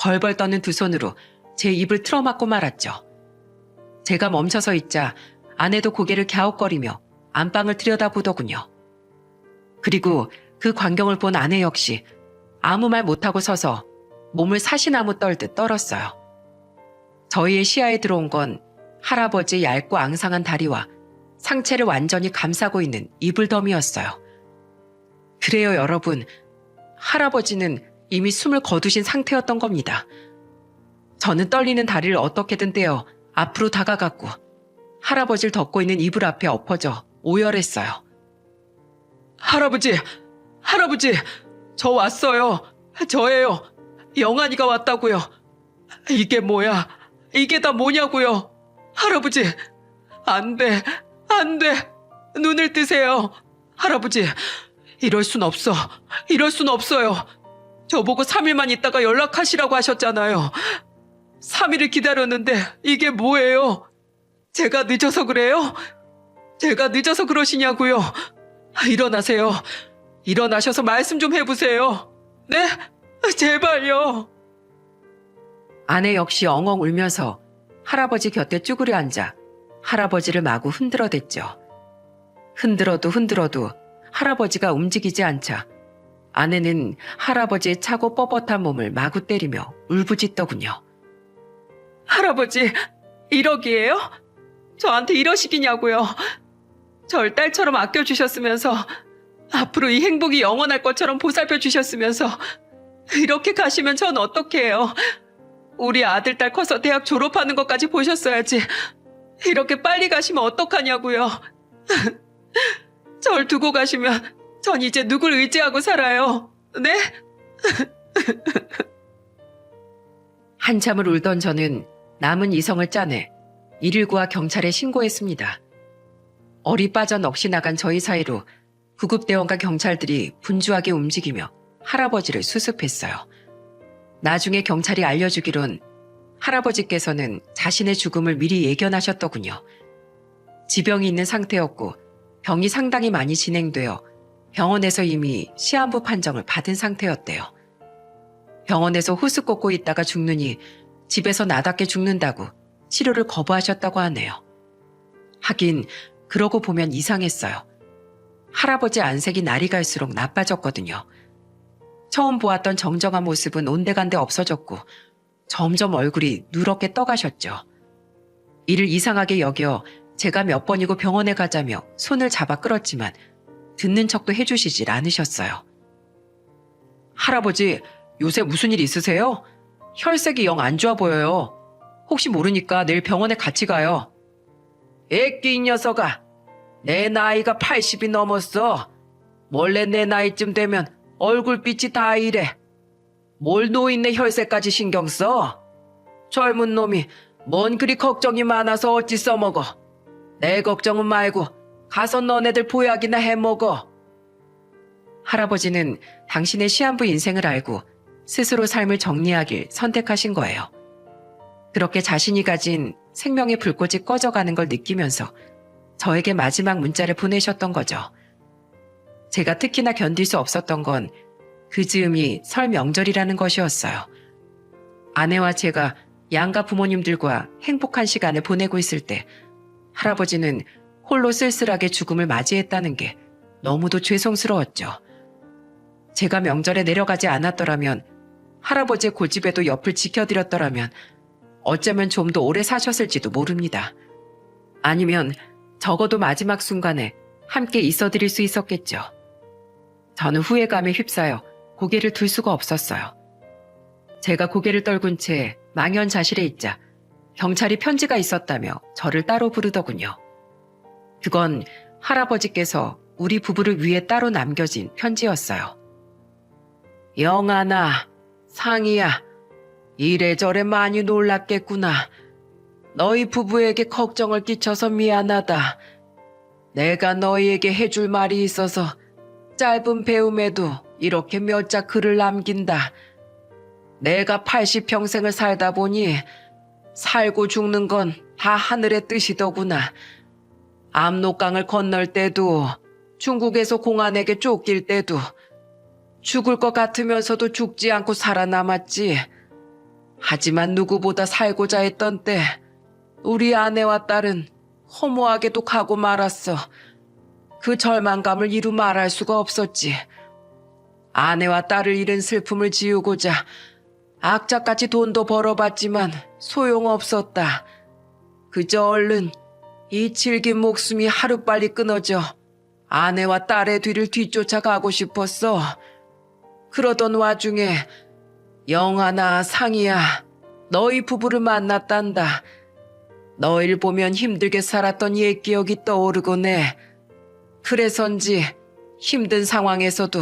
S2: 벌벌 떠는 두 손으로 제 입을 틀어막고 말았죠. 제가 멈춰서 있자 아내도 고개를 갸웃거리며 안방을 들여다보더군요. 그리고 그 광경을 본 아내 역시 아무 말 못하고 서서 몸을 사시나무 떨듯 떨었어요. 저희의 시야에 들어온 건 할아버지의 얇고 앙상한 다리와 상체를 완전히 감싸고 있는 이불더미였어요. 그래요, 여러분. 할아버지는 이미 숨을 거두신 상태였던 겁니다. 저는 떨리는 다리를 어떻게든 떼어 앞으로 다가갔고 할아버지를 덮고 있는 이불 앞에 엎어져 오열했어요. 할아버지, 할아버지, 저 왔어요. 저예요. 영환이가 왔다고요. 이게 뭐야? 이게 다 뭐냐고요? 할아버지, 안 돼, 안 돼. 눈을 뜨세요. 할아버지, 이럴 순 없어. 이럴 순 없어요. 저보고 3일만 있다가 연락하시라고 하셨잖아요. 3일을 기다렸는데 이게 뭐예요? 제가 늦어서 그래요? 제가 늦어서 그러시냐고요? 일어나세요. 일어나셔서 말씀 좀 해보세요. 네? 제발요. 아내 역시 엉엉 울면서 할아버지 곁에 쭈그려 앉아 할아버지를 마구 흔들어댔죠. 흔들어도 흔들어도 할아버지가 움직이지 않자 아내는 할아버지의 차고 뻣뻣한 몸을 마구 때리며 울부짖더군요. 할아버지, 이러기예요? 저한테 이러시기냐고요. 절 딸처럼 아껴주셨으면서 앞으로 이 행복이 영원할 것처럼 보살펴 주셨으면서 이렇게 가시면 전 어떡해요? 우리 아들, 딸 커서 대학 졸업하는 것까지 보셨어야지. 이렇게 빨리 가시면 어떡하냐고요. 절 두고 가시면 전 이제 누굴 의지하고 살아요. 네? 한참을 울던 저는 남은 이성을 짜내 119와 경찰에 신고했습니다. 얼이 빠져 넋이 나간 저희 사이로 구급대원과 경찰들이 분주하게 움직이며 할아버지를 수습했어요. 나중에 경찰이 알려주기론 할아버지께서는 자신의 죽음을 미리 예견하셨더군요. 지병이 있는 상태였고 병이 상당히 많이 진행되어 병원에서 이미 시한부 판정을 받은 상태였대요. 병원에서 호스 꽂고 있다가 죽느니 집에서 나답게 죽는다고 치료를 거부하셨다고 하네요. 하긴 그러고 보면 이상했어요. 할아버지 안색이 날이 갈수록 나빠졌거든요. 처음 보았던 정정한 모습은 온데간데 없어졌고 점점 얼굴이 누렇게 떠가셨죠. 이를 이상하게 여겨 제가 몇 번이고 병원에 가자며 손을 잡아 끌었지만 듣는 척도 해주시질 않으셨어요. 할아버지, 요새 무슨 일 있으세요? 혈색이 영 안 좋아 보여요. 혹시 모르니까 내일 병원에 같이 가요. 애끼 이 녀석아. 내 나이가 80이 넘었어. 원래 내 나이쯤 되면 얼굴빛이 다 이래. 뭘 노인네 혈색까지 신경 써? 젊은 놈이 뭔 그리 걱정이 많아서 어찌 써먹어. 내 걱정은 말고 가서 너네들 보약이나 해먹어. 할아버지는 당신의 시한부 인생을 알고 스스로 삶을 정리하길 선택하신 거예요. 그렇게 자신이 가진 생명의 불꽃이 꺼져가는 걸 느끼면서 저에게 마지막 문자를 보내셨던 거죠. 제가 특히나 견딜 수 없었던 건 그 즈음이 설 명절이라는 것이었어요. 아내와 제가 양가 부모님들과 행복한 시간을 보내고 있을 때 할아버지는 홀로 쓸쓸하게 죽음을 맞이했다는 게 너무도 죄송스러웠죠. 제가 명절에 내려가지 않았더라면, 할아버지의 고집에도 옆을 지켜드렸더라면 어쩌면 좀 더 오래 사셨을지도 모릅니다. 아니면 적어도 마지막 순간에 함께 있어드릴 수 있었겠죠. 저는 후회감에 휩싸여
S1: 고개를 들 수가 없었어요. 제가 고개를 떨군 채 망연자실해 있자 경찰이 편지가 있었다며 저를 따로 부르더군요. 그건 할아버지께서 우리 부부를 위해 따로 남겨진 편지였어요. 영아나, 상이야, 이래저래 많이 놀랐겠구나. 너희 부부에게 걱정을 끼쳐서 미안하다. 내가 너희에게 해줄 말이 있어서 짧은 배움에도 이렇게 몇 자 글을 남긴다. 내가 80평생을 살다 보니 살고 죽는 건 다 하늘의 뜻이더구나. 압록강을 건널 때도, 중국에서 공안에게 쫓길 때도, 죽을 것 같으면서도 죽지 않고 살아남았지. 하지만 누구보다 살고자 했던 때 우리 아내와 딸은 허무하게도 가고 말았어. 그 절망감을 이루 말할 수가 없었지. 아내와 딸을 잃은 슬픔을 지우고자 악착같이 돈도 벌어봤지만 소용없었다. 그저 얼른 이 질긴 목숨이 하루빨리 끊어져 아내와 딸의 뒤를 뒤쫓아가고 싶었어. 그러던 와중에 영아나 상이야, 너희 부부를 만났단다. 너희를 보면 힘들게 살았던 옛 기억이 떠오르곤 해. 그래서인지 힘든 상황에서도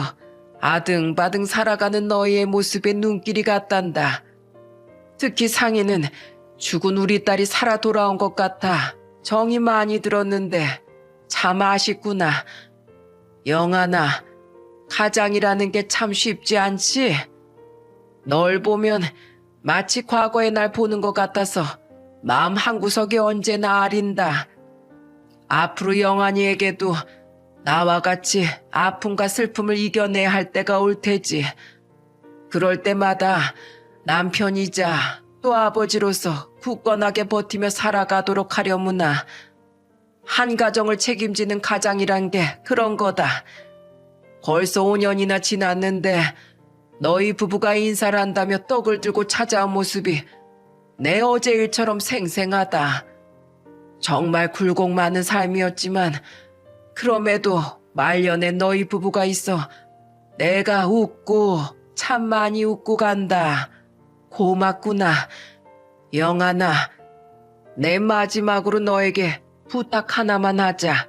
S1: 아등바등 살아가는 너희의 모습에 눈길이 갔단다. 특히 상이는 죽은 우리 딸이 살아 돌아온 것 같아 정이 많이 들었는데 참 아쉽구나. 영아나, 가장이라는 게 참 쉽지 않지? 널 보면 마치 과거의 날 보는 것 같아서 마음 한구석이 언제나 아린다. 앞으로 영환이에게도 나와 같이 아픔과 슬픔을 이겨내야 할 때가 올 테지. 그럴 때마다 남편이자 또 아버지로서 굳건하게 버티며 살아가도록 하려무나. 한 가정을 책임지는 가장이란 게 그런 거다. 벌써 5년이나 지났는데 너희 부부가 인사를 한다며 떡을 들고 찾아온 모습이 내 어제 일처럼 생생하다. 정말 굴곡 많은 삶이었지만 그럼에도 말년에 너희 부부가 있어 내가 웃고 참 많이 웃고 간다. 고맙구나. 영아나, 내 마지막으로 너에게 부탁 하나만 하자.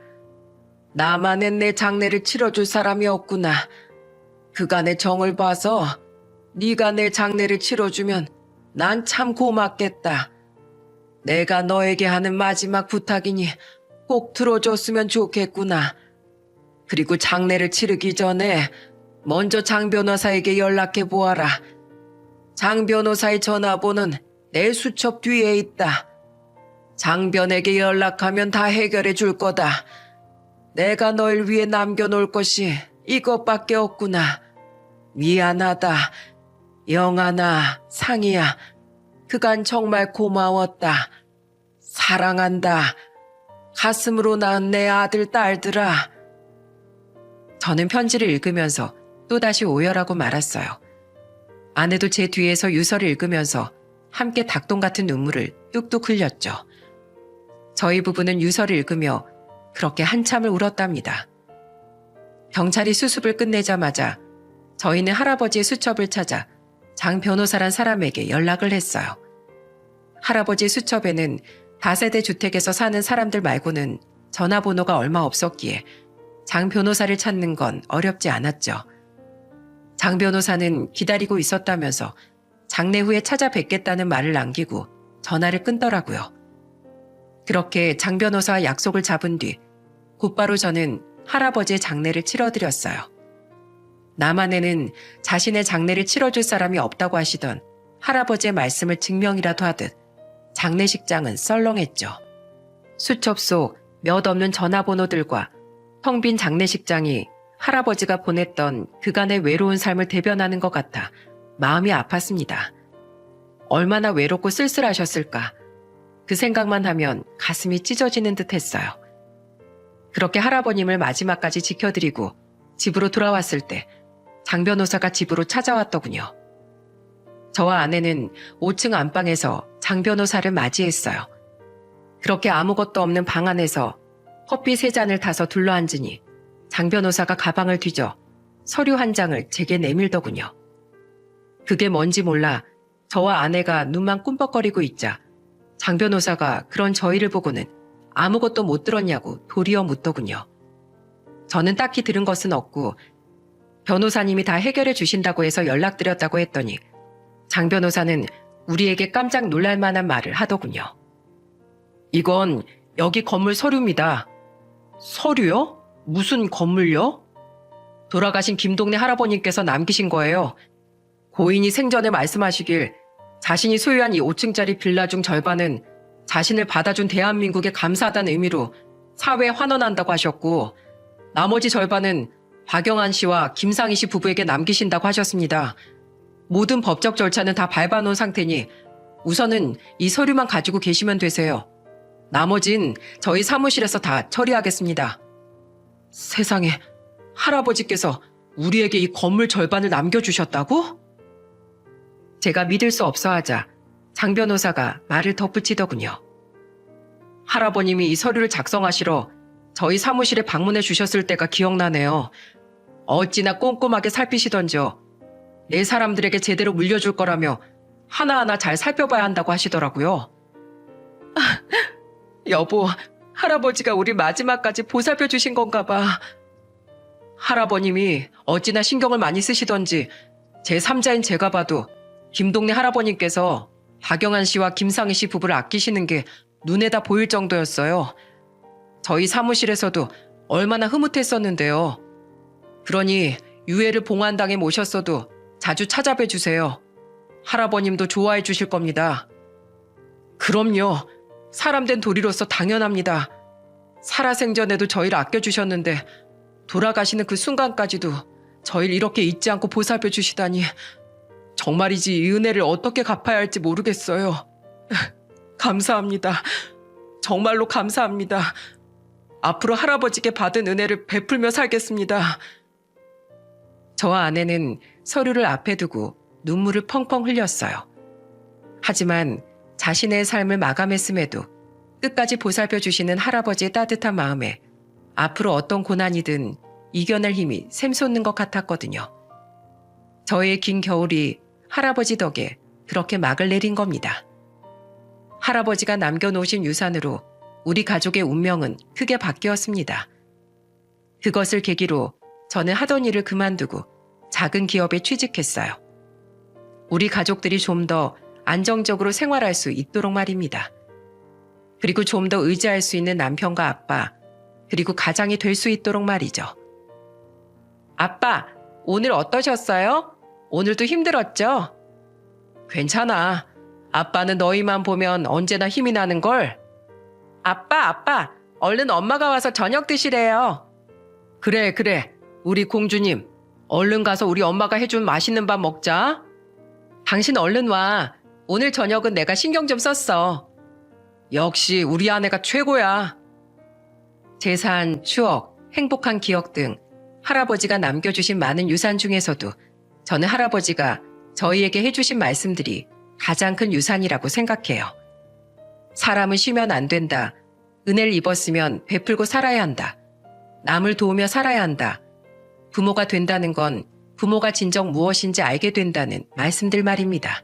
S1: 나만의 내 장례를 치러줄 사람이 없구나. 그간의 정을 봐서 네가 내 장례를 치러주면 난 참 고맙겠다. 내가 너에게 하는 마지막 부탁이니 꼭 들어줬으면 좋겠구나. 그리고 장례를 치르기 전에 먼저 장 변호사에게 연락해 보아라. 장 변호사의 전화번호는 내 수첩 뒤에 있다. 장변에게 연락하면 다 해결해 줄 거다. 내가 널 위해 남겨놓을 것이 이것밖에 없구나. 미안하다. 영아나, 상이야. 그간 정말 고마웠다. 사랑한다. 가슴으로 낳은 내 아들, 딸들아. 저는 편지를 읽으면서 또다시 오열하고 말았어요. 아내도 제 뒤에서 유서를 읽으면서 함께 닭똥 같은 눈물을 뚝뚝 흘렸죠. 저희 부부는 유서를 읽으며 그렇게 한참을 울었답니다. 경찰이 수습을 끝내자마자 저희는 할아버지의 수첩을 찾아 장 변호사란 사람에게 연락을 했어요. 할아버지 수첩에는 다세대 주택에서 사는 사람들 말고는 전화번호가 얼마 없었기에 장 변호사를 찾는 건 어렵지 않았죠. 장 변호사는 기다리고 있었다면서 장례 후에 찾아뵙겠다는 말을 남기고 전화를 끊더라고요. 그렇게 장 변호사와 약속을 잡은 뒤 곧바로 저는 할아버지의 장례를 치러드렸어요. 남한에는 자신의 장례를 치러줄 사람이 없다고 하시던 할아버지의 말씀을 증명이라도 하듯 장례식장은 썰렁했죠. 수첩 속 몇 없는 전화번호들과 텅 빈 장례식장이 할아버지가 보냈던 그간의 외로운 삶을 대변하는 것 같아 마음이 아팠습니다. 얼마나 외롭고 쓸쓸하셨을까. 그 생각만 하면 가슴이 찢어지는 듯 했어요. 그렇게 할아버님을 마지막까지 지켜드리고 집으로 돌아왔을 때 장 변호사가 집으로 찾아왔더군요. 저와 아내는 5층 안방에서 장 변호사를 맞이했어요. 그렇게 아무것도 없는 방 안에서 커피 3잔을 타서 둘러앉으니 장 변호사가 가방을 뒤져 서류 한 장을 제게 내밀더군요. 그게 뭔지 몰라 저와 아내가 눈만 꿈벅거리고 있자 장 변호사가 그런 저희를 보고는 아무것도 못 들었냐고 도리어 묻더군요. 저는 딱히 들은 것은 없고 변호사님이 다 해결해 주신다고 해서 연락드렸다고 했더니 장 변호사는 우리에게 깜짝 놀랄 만한 말을 하더군요. 이건 여기 건물 서류입니다. 서류요? 무슨 건물요? 돌아가신 김동래 할아버님께서 남기신 거예요. 고인이 생전에 말씀하시길 자신이 소유한 이 5층짜리 빌라 중 절반은 자신을 받아준 대한민국에 감사하다는 의미로 사회에 환원한다고 하셨고 나머지 절반은 박영한 씨와 김상희 씨 부부에게 남기신다고 하셨습니다. 모든 법적 절차는 다 밟아놓은 상태니 우선은 이 서류만 가지고 계시면 되세요. 나머진 저희 사무실에서 다 처리하겠습니다. 세상에, 할아버지께서 우리에게 이 건물 절반을 남겨주셨다고? 제가 믿을 수 없어 하자 장 변호사가 말을 덧붙이더군요. 할아버님이 이 서류를 작성하시러 저희 사무실에 방문해 주셨을 때가 기억나네요. 어찌나 꼼꼼하게 살피시던지요. 내 사람들에게 제대로 물려줄 거라며 하나하나 잘 살펴봐야 한다고 하시더라고요. 여보, 할아버지가 우리 마지막까지 보살펴 주신 건가 봐. 할아버님이 어찌나 신경을 많이 쓰시던지 제 3자인 제가 봐도 김동래 할아버님께서 박영한 씨와 김상희 씨 부부를 아끼시는 게 눈에 다 보일 정도였어요. 저희 사무실에서도 얼마나 흐뭇했었는데요. 그러니 유해를 봉안당에 모셨어도 자주 찾아뵈 주세요. 할아버님도 좋아해 주실 겁니다. 그럼요. 사람된 도리로서 당연합니다. 살아생전에도 저희를 아껴주셨는데 돌아가시는 그 순간까지도 저희를 이렇게 잊지 않고 보살펴 주시다니 정말이지 이 은혜를 어떻게 갚아야 할지 모르겠어요. 감사합니다. 정말로 감사합니다. 앞으로 할아버지께 받은 은혜를 베풀며 살겠습니다. 저와 아내는 서류를 앞에 두고 눈물을 펑펑 흘렸어요. 하지만 자신의 삶을 마감했음에도 끝까지 보살펴 주시는 할아버지의 따뜻한 마음에 앞으로 어떤 고난이든 이겨낼 힘이 샘솟는 것 같았거든요. 저의 긴 겨울이 할아버지 덕에 그렇게 막을 내린 겁니다. 할아버지가 남겨놓으신 유산으로 우리 가족의 운명은 크게 바뀌었습니다. 그것을 계기로 저는 하던 일을 그만두고 작은 기업에 취직했어요. 우리 가족들이 좀 더 안정적으로 생활할 수 있도록 말입니다. 그리고 좀 더 의지할 수 있는 남편과 아빠, 그리고 가장이 될 수 있도록 말이죠. 아빠, 오늘 어떠셨어요? 오늘도 힘들었죠? 괜찮아. 아빠는 너희만 보면 언제나 힘이 나는걸. 아빠, 얼른 엄마가 와서 저녁 드시래요. 그래. 우리 공주님, 얼른 가서 우리 엄마가 해준 맛있는 밥 먹자. 당신 얼른 와. 오늘 저녁은 내가 신경 좀 썼어. 역시 우리 아내가 최고야. 재산, 추억, 행복한 기억 등 할아버지가 남겨주신 많은 유산 중에서도 저는 할아버지가 저희에게 해주신 말씀들이 가장 큰 유산이라고 생각해요. 사람은 쉬면 안 된다. 은혜를 입었으면 베풀고 살아야 한다. 남을 도우며 살아야 한다. 부모가 된다는 건 부모가 진정 무엇인지 알게 된다는 말씀들 말입니다.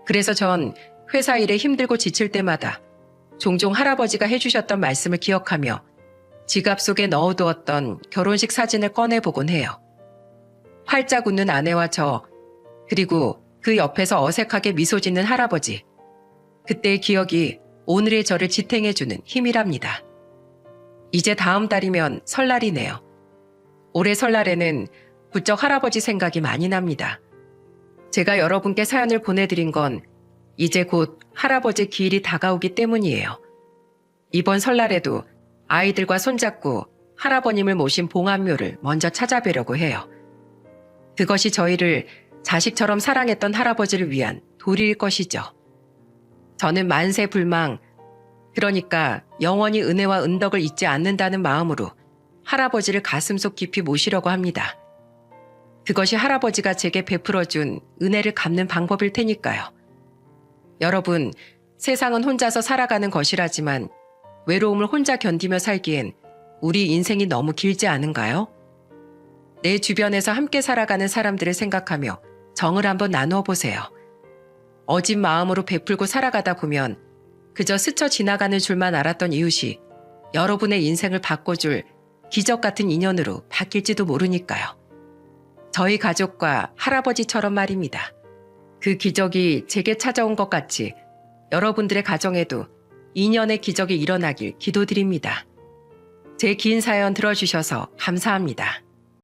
S1: 그래서 전 회사 일에 힘들고 지칠 때마다 종종 할아버지가 해주셨던 말씀을 기억하며 지갑 속에 넣어두었던 결혼식 사진을 꺼내보곤 해요. 활짝 웃는 아내와 저, 그리고 그 옆에서 어색하게 미소 짓는 할아버지. 그때의 기억이 오늘의 저를 지탱해주는 힘이랍니다. 이제 다음 달이면 설날이네요. 올해 설날에는 부쩍 할아버지 생각이 많이 납니다. 제가 여러분께 사연을 보내드린 건 이제 곧 할아버지 기일이 다가오기 때문이에요. 이번 설날에도 아이들과 손잡고 할아버님을 모신 봉안묘를 먼저 찾아뵈려고 해요. 그것이 저희를 자식처럼 사랑했던 할아버지를 위한 도리일 것이죠. 저는 만세불망, 그러니까 영원히 은혜와 은덕을 잊지 않는다는 마음으로 할아버지를 가슴속 깊이 모시려고 합니다. 그것이 할아버지가 제게 베풀어준 은혜를 갚는 방법일 테니까요. 여러분, 세상은 혼자서 살아가는 것이라지만 외로움을 혼자 견디며 살기엔 우리 인생이 너무 길지 않은가요? 내 주변에서 함께 살아가는 사람들을 생각하며 정을 한번 나누어 보세요. 어진 마음으로 베풀고 살아가다 보면 그저 스쳐 지나가는 줄만 알았던 이웃이 여러분의 인생을 바꿔줄 기적 같은 인연으로 바뀔지도 모르니까요. 저희 가족과 할아버지처럼 말입니다. 그 기적이 제게 찾아온 것 같이 여러분들의 가정에도 인연의 기적이 일어나길 기도드립니다. 제 긴 사연 들어주셔서 감사합니다.